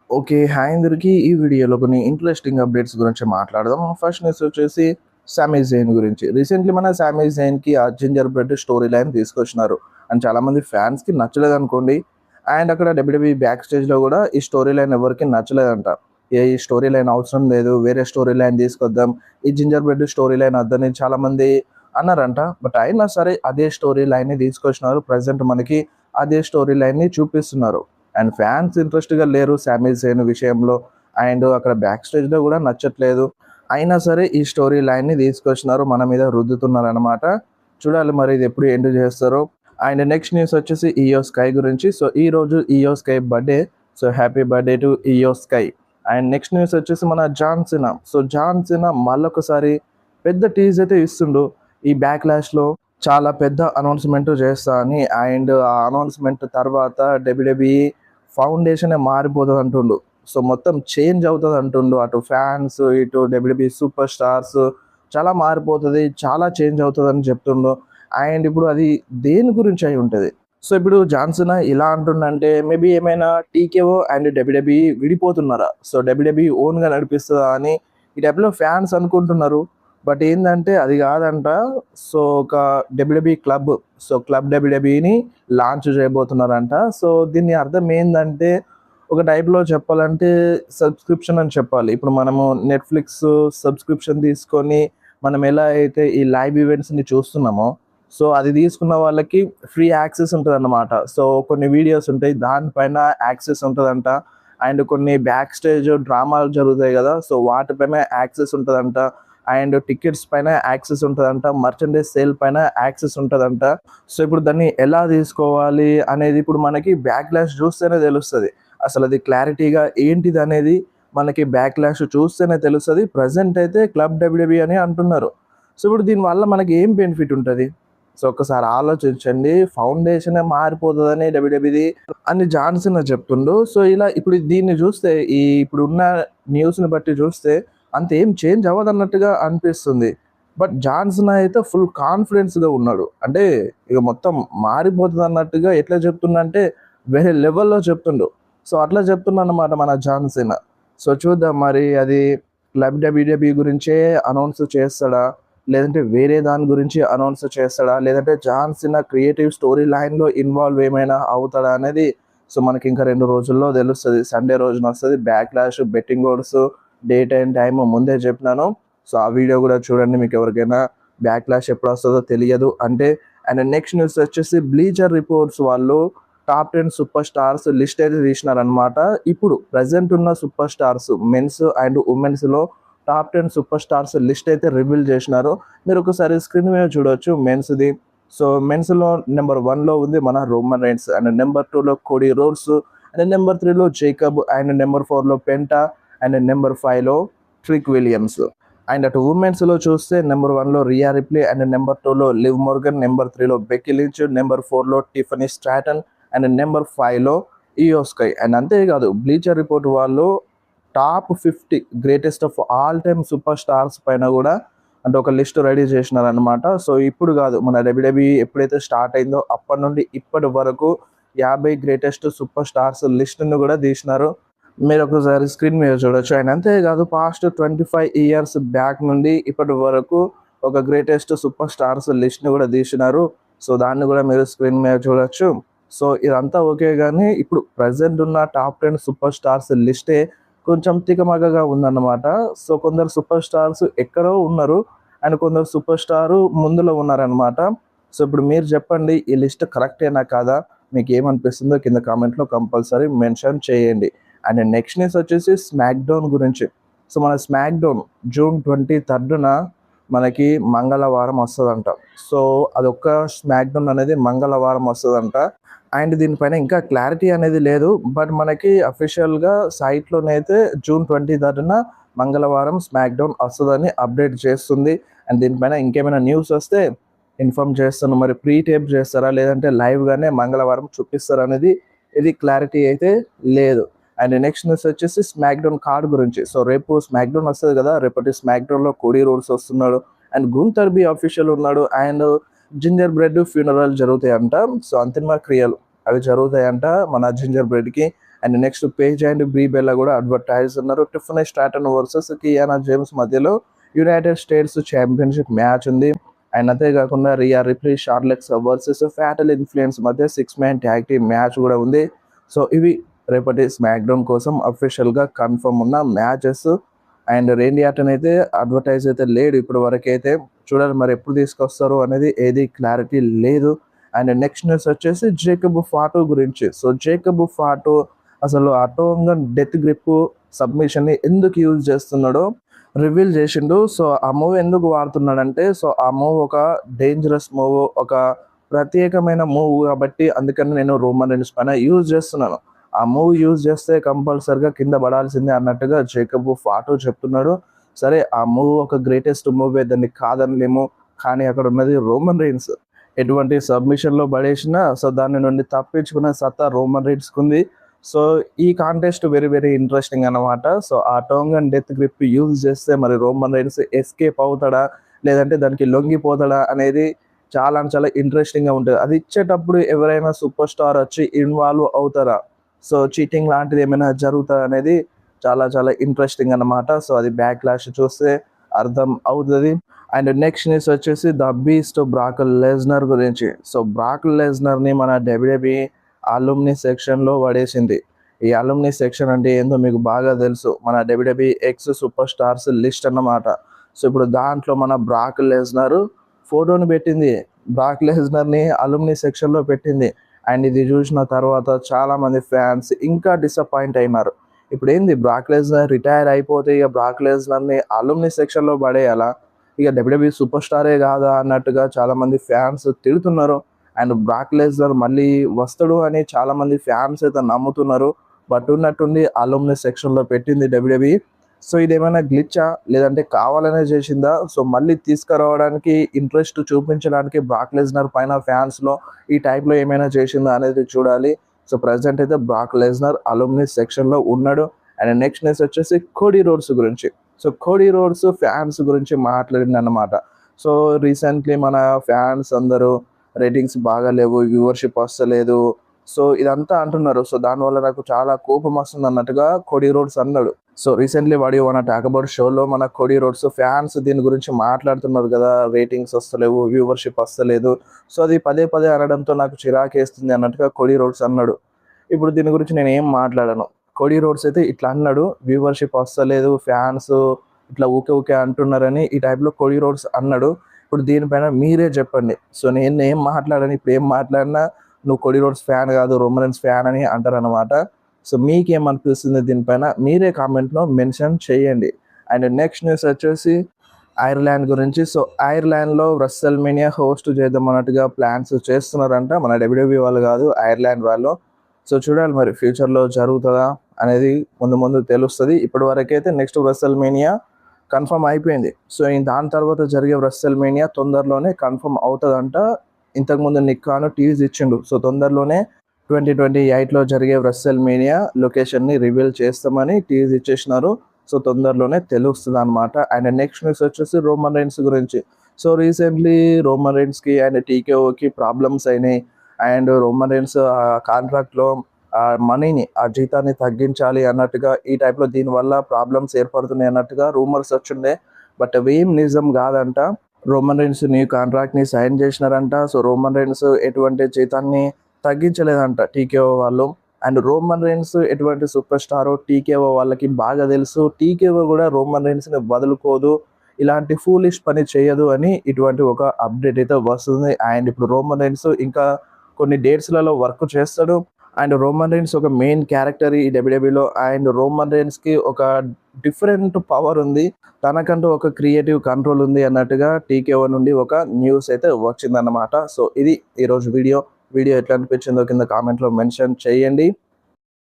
Okay. Hi అందరికి. ఈ వీడియోలో కొన్ని ఇంట్రెస్టింగ్ అప్డేట్స్ గురించి మాట్లాడదాం. ఫస్ట్ న్యూస్ వచ్చేసి సామీ జైన్ గురించి. రీసెంట్‌లీ మన సామీ జైన్‌కి ఆ జింజర్ బ్రెడ్ స్టోరీ లైన్ తీసుకొచ్చినారు. అండ్ చాలామంది ఫ్యాన్స్‌కి నచ్చలేదనుకోండి. అండ్ అక్కడ డబ్ల్యూడబ్ల్యూఈ బ్యాక్ స్టేజ్‌లో కూడా ఈ స్టోరీ లైన్ ఎవరికీ నచ్చలేదంట. ఈ స్టోరీ లైన్ అవసరం లేదు. వేరే స్టోరీ లైన్ తీసుకొద్దాం. ఈ జింజర్ బ్రెడ్ స్టోరీ లైన్ వద్దని చాలామంది అన్నారంట. బట్ అయినా సరే అదే స్టోరీ లైన్‌ని తీసుకొచ్చినారు. ప్రెజెంట్ మనకి అదే స్టోరీ లైన్‌ని చూపిస్తున్నారు. అండ్ ఫ్యాన్స్ ఇంట్రెస్ట్‌గా లేరు సామీ జైన్ విషయంలో. అండ్ అక్కడ బ్యాక్ స్టేజ్‌లో కూడా నచ్చట్లేదు. అయినా సరే ఈ స్టోరీ లైన్‌ని తీసుకొచ్చినారు. మన మీద రుద్దుతున్నారనమాట. చూడాలి మరి ఇది ఎప్పుడు ఎండ్ చేస్తారో. అండ్ నెక్స్ట్ న్యూస్ వచ్చేసి ఇయో స్కై గురించి. సో ఈరోజు Iyo Sky birthday. So happy birthday to Iyo Sky. And next news వచ్చేసి మన John Cena. So John Cena మళ్ళొకసారి పెద్ద టీజ్ అయితే ఇస్తుండు. ఈ బ్యాక్‌లాష్‌లో చాలా పెద్ద అనౌన్స్‌మెంట్ చేస్తా అని. అండ్ ఆ అనౌన్స్‌మెంట్ తర్వాత డబ్ల్యూడబ్ల్యూఈ ఫౌండేషనే మారిపోతది అంటుండు. సో మొత్తం చేంజ్ అవుతది అంటుండు. అటు ఫ్యాన్స్, ఇటు డబ్ల్యూడబ్ల్యూఈ సూపర్ స్టార్స్ చాలా మారిపోతది. చాలా చేంజ్ అవుతదని చెప్తుండు. అండ్ ఇప్పుడు అది దేని గురించి అయి ఉంటది? సో ఇప్పుడు జాన్ సీనా ఇలా అంటుండంటే మేబీ ఏమైనా టీకేఓ అండ్ డబ్ల్యూడబ్ల్యూఈ విడిపోతున్నారా? సో డబ్ల్యూడబ్ల్యూఈ ఓన్‌గా నడిపిస్తదా అని ఈ టైప్‌లో ఫ్యాన్స్ అనుకుంటున్నారు. బట్ ఏందంటే అది కాదంట. సో ఒక డబ్ల్యూడబ్ల్యూఈ క్లబ్. సో క్లబ్ డబ్ల్యూడబ్ల్యూఈని లాంచ్ చేయబోతున్నారంట. సో దీని అర్థం ఏందంటే ఒక టైప్‌లో చెప్పాలంటే సబ్స్క్రిప్షన్ అని చెప్పాలి. ఇప్పుడు మనము నెట్‌ఫ్లిక్స్ సబ్స్క్రిప్షన్ తీసుకొని మనం ఎలా అయితే ఈ లైవ్ ఈవెంట్స్‌ని చూస్తున్నామో, సో అది తీసుకున్న వాళ్ళకి ఫ్రీ యాక్సెస్ ఉంటదన్నమాట. సో కొన్ని వీడియోస్ ఉంటాయి. దానిపైన యాక్సెస్ ఉంటదంట. అండ్ కొన్ని బ్యాక్ స్టేజ్ డ్రామాలు జరుగుతాయి గదా! సో వాటిపైన యాక్సెస్ ఉంటదంట. అండ్ టికెట్స్ పైన యాక్సెస్ ఉంటదంట. మర్చండైజ్ సేల్ పైన యాక్సెస్ ఉంటదంట. సో ఇప్పుడు దాన్ని ఎలా తీసుకోవాలి అనేది ఇప్పుడు మనకి బ్యాక్‌లాష్ చూస్తేనే తెలుస్తది. అసలది క్లారిటీగా ఏంటిదనేది మనకి బ్యాక్‌లాష్ చూస్తేనే తెలుస్తది. ప్రెజెంట్ అయితే క్లబ్ డబ్ల్యూడబ్ల్యూఈ అని అంటున్నారు. సో ఇప్పుడు దీనివల్ల మనకి ఏం బెనిఫిట్ ఉంటది? సో ఒక్కసారి ఆలోచించండి. ఫౌండేషనే మారిపోతదని డబ్ల్యూడబ్ల్యూఈది అని జాన్ సీనా చెప్తుండు. సో ఇలా ఇప్పుడు దీన్ని చూస్తే ఇప్పుడున్న న్యూస్‌ని బట్టి చూస్తే అంతేం చేంజ్ అవ్వదన్నట్టుగా అనిపిస్తుంది. బట్ జాన్ సీనా అయితే ఫుల్ కాన్ఫిడెన్స్‌గా ఉన్నాడు. అంటే ఇక మొత్తం మారిపోతదన్నట్టుగా ఎట్లా చెప్తుండంటే వేరే లెవెల్‌లో చెప్తుండు. సో అట్లా చెప్తుండన్నమాట మన జాన్ సీనా. సో చూద్దాం మరి అది క్లబ్ డబ్ల్యూడబ్ల్యూఈ గురించే అనౌన్స్ చేస్తాడా? లేదంటే వేరే దాని గురించి అనౌన్స్ చేస్తాడా? లేదంటే జాన్ సీనా క్రియేటివ్ స్టోరీ లైన్‌లో ఇన్వాల్వ్ ఏమైనా అవుతాడా అనేది సో మనకి ఇంకా 2 రోజుల్లో తెలుస్తది. సండే రోజున వస్తది. Backlash, betting odds date and time ముందే చెప్పినాను. సో ఆ వీడియో కూడా చూడండి. మీకు ఎవరికైనా బ్యాక్‌లాష్ ఎప్పుడొస్తదో తెలియదు అంటే. అండ్ నెక్స్ట్ న్యూస్ వచ్చేసి బ్లీచర్ రిపోర్ట్స్ వాళ్ళు టాప్ 10 సూపర్ స్టార్స్ లిస్ట్ అయితే తీసినారనమాట. ఇప్పుడు ప్రెజెంట్ ఉన్న సూపర్ స్టార్స్ మెన్స్ అండ్ వుమెన్స్‌లో టాప్ 10 సూపర్ స్టార్స్ లిస్ట్ అయితే రివీల్ చేసినారు. మీరు ఒకసారి స్క్రీన్ మీద చూడొచ్చు మెన్స్‌ది. సో మెన్స్‌లో నెంబర్ 1లో ఉంది మన రోమన్ రైన్స్. అండ్ నెంబర్ 2లో కోడీ రోడ్స్. అండ్ నెంబర్ 3లో జేకబ్. అండ్ నెంబర్ 4లో పెంటా. అండ్ నెంబర్ 5లో ట్రిక్ విలియమ్స్. అండ్ అటు వుమెన్స్‌లో చూస్తే నెంబర్ 1లో రియా రిప్లీ. అండ్ నెంబర్ 2లో లివ్ మోర్గన్. నెంబర్ 3లో బెక్కీ లించ్. నెంబర్ 4లో టిఫనీ స్ట్రాటన్. అండ్ నెంబర్ 5లో ఇయో స్కై. అండ్ అంతేకాదు బ్లీచర్ రిపోర్ట్ వాళ్ళు top 50 greatest of all time super stars పైన కూడా అంటే ఒక లిస్ట్ రెడీ చేసినారనమాట. సో ఇప్పుడు కాదు మన డబ్ల్యూడబ్ల్యూఈ ఎప్పుడైతే స్టార్ట్ అయిందో అప్పటి నుండి ఇప్పటి వరకు 50 గ్రేటెస్ట్ సూపర్ స్టార్స్ లిస్ట్‌ని కూడా తీసినారు. మీరు ఒకసారి స్క్రీన్ మీద చూడొచ్చు. అండ్ అంతేకాదు పాస్ట్ 25 ఇయర్స్ బ్యాక్ నుండి ఇప్పటి వరకు ఒక గ్రేటెస్ట్ సూపర్ స్టార్స్ లిస్ట్‌ని కూడా తీసినారు. సో దాన్ని కూడా మీరు స్క్రీన్ మీద చూడొచ్చు. సో ఇదంతా ఓకే గానీ ఇప్పుడు ప్రెజెంట్ ఉన్న టాప్ 10 సూపర్ స్టార్స్ లిస్టే కొంచెం తికమకగా ఉందన్నమాట. సో కొందరు సూపర్ స్టార్స్ ఎక్కడో ఉన్నారు. అండ్ కొందరు సూపర్ స్టార్ ముందులో ఉన్నారనమాట. సో ఇప్పుడు మీరు చెప్పండి ఈ లిస్ట్ కరెక్టేనా కాదా? మీకేమనిపిస్తుందో కింద కామెంట్‌లో కంపల్సరీ మెన్షన్ చేయండి. అండ్ నెక్స్ట్ న్యూస్ వచ్చేసి స్మాక్ డౌన్ గురించి. సో మన స్మాక్ డౌన్ జూన్ 23న మనకి మంగళవారం వస్తదంట. సో అదొక్క స్మాక్ డౌన్ అనేది మంగళవారం వస్తదంట. అండ్ దీనిపైన ఇంకా క్లారిటీ అనేది లేదు. బట్ మనకి అఫీషియల్‌గా సైట్‌లోనైతే జూన్ 23న మంగళవారం స్మాక్ డౌన్ వస్తదని అప్డేట్ చేస్తుంది. అండ్ దీనిపైన ఇంకేమైనా న్యూస్ వస్తే ఇన్ఫార్మ్ చేస్తాను. మరి ప్రీ టేప్ చేస్తారా? లేదంటే లైవ్‌గానే మంగళవారం చూపిస్తారా? అనేది ఇది క్లారిటీ అయితే లేదు. అండ్ నెక్స్ట్ న్యూస్ వచ్చేసి స్మాక్ డౌన్ కార్డ్ గురించి. సో రేపు స్మాక్ డౌన్ వస్తది కదా! రేపటి స్మాక్ డౌన్‌లో కోడీ రోడ్స్ వస్తున్నాడు. అండ్ గుంతర్ బి అఫీషియల్ ఉన్నాడు. అండ్ జింజర్ బ్రెడ్ ఫ్యూనరల్ జరుగుతాయంట. సో అంతిమ క్రియలు అవి జరుగుతాయంట మన జింజర్ బ్రెడ్‌కి. And next page and Brie Bella కూడా అడ్వర్టైజ్ ఉన్నారు. Tiffany Stratton versus Kiana James మధ్యలో యునైటెడ్ స్టేట్స్ ఛాంపియన్షిప్ మ్యాచ్ ఉంది. అండ్ అంతేకాకుండా రియా రిప్లీ షార్లెక్స్ వర్సెస్ ఫ్యాటల్ ఇన్ఫ్లుయెన్స్ మధ్య 6-man ట్యాగ్ టీమ్ మ్యాచ్ కూడా ఉంది. సో ఇవి రేపటి స్మాక్ డౌన్ కోసం అఫీషియల్గా కన్ఫర్మ్ ఉన్న మ్యాచెస్. అండ్ రేండీ ఆర్టన్ అయితే అడ్వర్టైజ్ అయితే లేడు ఇప్పటి వరకు అయితే. చూడాలి మరి ఎప్పుడు తీసుకొస్తారు అనేది ఏది క్లారిటీ లేదు. అండ్ నెక్స్ట్ న్యూస్ వచ్చేసి జేకబ్ ఫాటో గురించి. సో జేకబ్ ఫాటో అసలు అటోంగన్ డెత్ గ్రిప్ సబ్మిషన్ని ఎందుకు యూజ్ చేస్తున్నాడో రివీల్ చేసిండు. సో ఆ మూవ్ ఎందుకు వాడుతున్నాడంటే, సో ఆ మూవ్ ఒక డేంజరస్ మూవ్, ఒక ప్రత్యేకమైన మూవ్ కాబట్టి అందుకని నేను రోమన్ రీన్స్ పైన యూజ్ చేస్తున్నాను. ఆ మూవ్ యూజ్ చేస్తే కంపల్సరిగా కింద పడాల్సిందే అన్నట్టుగా జేకబ్ ఫాటో చెప్తున్నాడు. సరే ఆ మూవ్ ఒక గ్రేటెస్ట్ మూవే, దాన్ని కాదనలేము. కానీ అక్కడ ఉన్నది రోమన్ రీన్స్. ఎటువంటి సబ్మిషన్లో పడేసినా సో దాని నుండి తప్పించుకునే సత్తా రోమన్ రీన్స్కి ఉంది. సో ఈ కాంటెస్ట్ వెరీ వెరీ ఇంట్రెస్టింగ్ అన్నమాట. సో ఆ టోంగన్ డెత్ గ్రిప్ యూజ్ చేస్తే మరి రోమన్ రీన్స్ ఎస్కేప్ అవుతాడా లేదంటే దానికి లొంగిపోతాడా అనేది చాలా చాలా ఇంట్రెస్టింగ్గా ఉంటుంది. అది ఇచ్చేటప్పుడు ఎవరైనా సూపర్ స్టార్ వచ్చి ఇన్వాల్వ్ అవుతారా, సో చీటింగ్ లాంటిది ఏమైనా జరుగుతుందా అనేది చాలా చాలా ఇంట్రెస్టింగ్ అన్నమాట. సో అది బ్యాక్ క్లాష్ చూస్తే అర్థం అవుతుంది. అండ్ నెక్స్ట్ న్యూస్ వచ్చేసి ద బీస్ట్ బ్రాక్ లెస్నర్ గురించి. సో బ్రాక్ లెస్నర్ని మన డబ్ల్యూడబ్ల్యూఈ అలుమ్ని సెక్షన్లో పడేసింది. ఈ అలుమ్ని సెక్షన్ అంటే ఏందో మీకు బాగా తెలుసు, మన WWE X super stars list అన్నమాట. సో ఇప్పుడు దాంట్లో మన బ్రాక్ లెస్నర్ ఫోటోని పెట్టింది, బ్రాక్ లెస్నర్ని అలుమ్ని సెక్షన్లో పెట్టింది. అండ్ ఇది చూసిన తర్వాత చాలామంది ఫ్యాన్స్ ఇంకా డిసప్పాయింట్ అయినారు. ఇప్పుడు ఏంది బ్రాక్ లెస్నర్ రిటైర్ అయిపోతే ఇక బ్రాక్ లెస్నర్ని అలుమ్ని సెక్షన్లో పడేయాలా, ఇక డబ్ల్యూడబ్ల్యూఈ సూపర్ స్టారే కాదా అన్నట్టుగా చాలామంది ఫ్యాన్స్ తిడుతున్నారు. అండ్ బ్రాక్ లెస్నర్ మళ్ళీ వస్తాడు అని చాలామంది ఫ్యాన్స్ అయితే నమ్ముతున్నారు. బట్ ఉన్నట్టుండి అలుమ్ని సెక్షన్లో పెట్టింది డబ్ల్యూడబ్ల్యూఈ. సో ఇదేమైనా గ్లిచ్చా లేదంటే కావాలనే చేసిందా, సో మళ్ళీ తీసుకురావడానికి ఇంట్రెస్ట్ చూపించడానికి బ్రాక్ లెస్నర్ పైన ఫ్యాన్స్లో ఈ టైప్లో ఏమైనా చేసిందా అనేది చూడాలి. సో ప్రజెంట్ అయితే బ్రాక్ లెస్నర్ అలుమ్ని సెక్షన్లో ఉన్నాడు. అండ్ నెక్స్ట్ న్యూస్ వచ్చేసి కోడీ రోడ్స్ గురించి. సో కోడీ రోడ్స్ ఫ్యాన్స్ గురించి మాట్లాడింది అన్నమాట. సో రీసెంట్లీ మన ఫ్యాన్స్ అందరూ రేటింగ్స్ బాగాలేవు, వ్యూవర్షిప్ వస్తలేదు, సో ఇదంతా అంటున్నారు. సో దానివల్ల నాకు చాలా కోపం వస్తుంది అన్నట్టుగా కోడీ రోడ్స్ అన్నాడు. సో రీసెంట్లీ వాడి మన టాక్ అబౌట్ షోలో మన కోడీ రోడ్స్ ఫ్యాన్స్ దీని గురించి మాట్లాడుతున్నారు కదా, రేటింగ్స్ వస్తలేవు, వ్యూవర్షిప్ వస్తలేదు. సో అది పదే పదే అనడంతో నాకు చిరాకేస్తుంది అన్నట్టుగా కోడీ రోడ్స్ అన్నాడు. ఇప్పుడు దీని గురించి నేను ఏం మాట్లాడను. కోడీ రోడ్స్ అయితే ఇట్లా అన్నాడు, వ్యూవర్షిప్ వస్తలేదు, ఫ్యాన్స్ ఇట్లా ఊకే ఊకే అంటున్నారని ఈ టైప్లో కోడీ రోడ్స్ అన్నాడు. ఇప్పుడు దీనిపైన మీరే చెప్పండి. సో నేను ఏం మాట్లాడని, ఇప్పుడు ఏం మాట్లాడినా నువ్వు కోడీ రోడ్స్ ఫ్యాన్ కాదు రోమన్ రీన్స్ ఫ్యాన్ అని అంటారు అనమాట. సో మీకేమనిపిస్తుంది దీనిపైన మీరే కామెంట్లో మెన్షన్ చేయండి. అండ్ నెక్స్ట్ న్యూస్ వచ్చేసి ఐర్లాండ్ గురించి. సో ఐర్లాండ్లో రెస్ల్మేనియా హోస్ట్ చేద్దాం అన్నట్టుగా ప్లాన్స్ చేస్తున్నారంట మన డబ్ల్యూడబ్ల్యూఈ వాళ్ళు కాదు, ఐర్లాండ్ వాళ్ళు. సో చూడాలి మరి ఫ్యూచర్లో జరుగుతుందా అనేది ముందు ముందు తెలుస్తుంది. ఇప్పటి వరకైతే నెక్స్ట్ రెస్ల్మేనియా కన్ఫర్మ్ అయిపోయింది. సో దాని తర్వాత జరిగే రెస్ల్మేనియా తొందరలోనే కన్ఫర్మ్ అవుతుందంట. ఇంతకుముందు నిక్కాను టీవీస్ ఇచ్చిండు. సో తొందరలోనే 2028లో జరిగే రెస్ల్మేనియా లొకేషన్ని రివీల్ చేస్తామని టీవీస్ ఇచ్చేసినారు. సో తొందరలోనే తెలుస్తుంది అనమాట. అండ్ నెక్స్ట్ న్యూస్ వచ్చేసి రోమన్ రీన్స్ గురించి. సో రీసెంట్లీ రోమన్ రీన్స్కి అండ్ టీకేఓకి ప్రాబ్లమ్స్ అయినాయి. అండ్ రోమన్ రీన్స్ కాంట్రాక్ట్లో మనీని, ఆ జీతాన్ని తగ్గించాలి అన్నట్టుగా ఈ టైప్లో దీనివల్ల ప్రాబ్లమ్స్ ఏర్పడుతున్నాయి అన్నట్టుగా రూమర్స్ వచ్చిండే. బట్ అవేం నిజం కాదంట. రోమన్ రీన్స్ న్యూ కాంట్రాక్ట్ని సైన్ చేసినారంట. సో రోమన్ రీన్స్ ఎటువంటి జీతాన్ని తగ్గించలేదంట టీకేఓ వాళ్ళు. అండ్ రోమన్ రీన్స్ ఎటువంటి సూపర్ స్టారో టీకేఓ వాళ్ళకి బాగా తెలుసు. టీకేఓ కూడా రోమన్ రీన్స్ని వదులుకోదు, ఇలాంటి ఫూలిష్ పని చేయదు అని ఇటువంటి ఒక అప్డేట్ అయితే వస్తుంది. అండ్ ఇప్పుడు రోమన్ రీన్స్ ఇంకా కొన్ని డేట్స్లలో వర్క్ చేస్తాడు. అండ్ రోమన్ రీన్స్ ఒక మెయిన్ క్యారెక్టర్ ఈ డబ్ల్యూడబ్ల్యూలో. అండ్ రోమన్ రీన్స్కి ఒక డిఫరెంట్ పవర్ ఉంది, తనకంటూ ఒక క్రియేటివ్ కంట్రోల్ ఉంది అన్నట్టుగా టీకేఓ నుండి ఒక న్యూస్ అయితే వచ్చిందన్నమాట. సో ఇది ఈరోజు వీడియో ఎట్లా అనిపించిందో కింద కామెంట్లో మెన్షన్ చేయండి.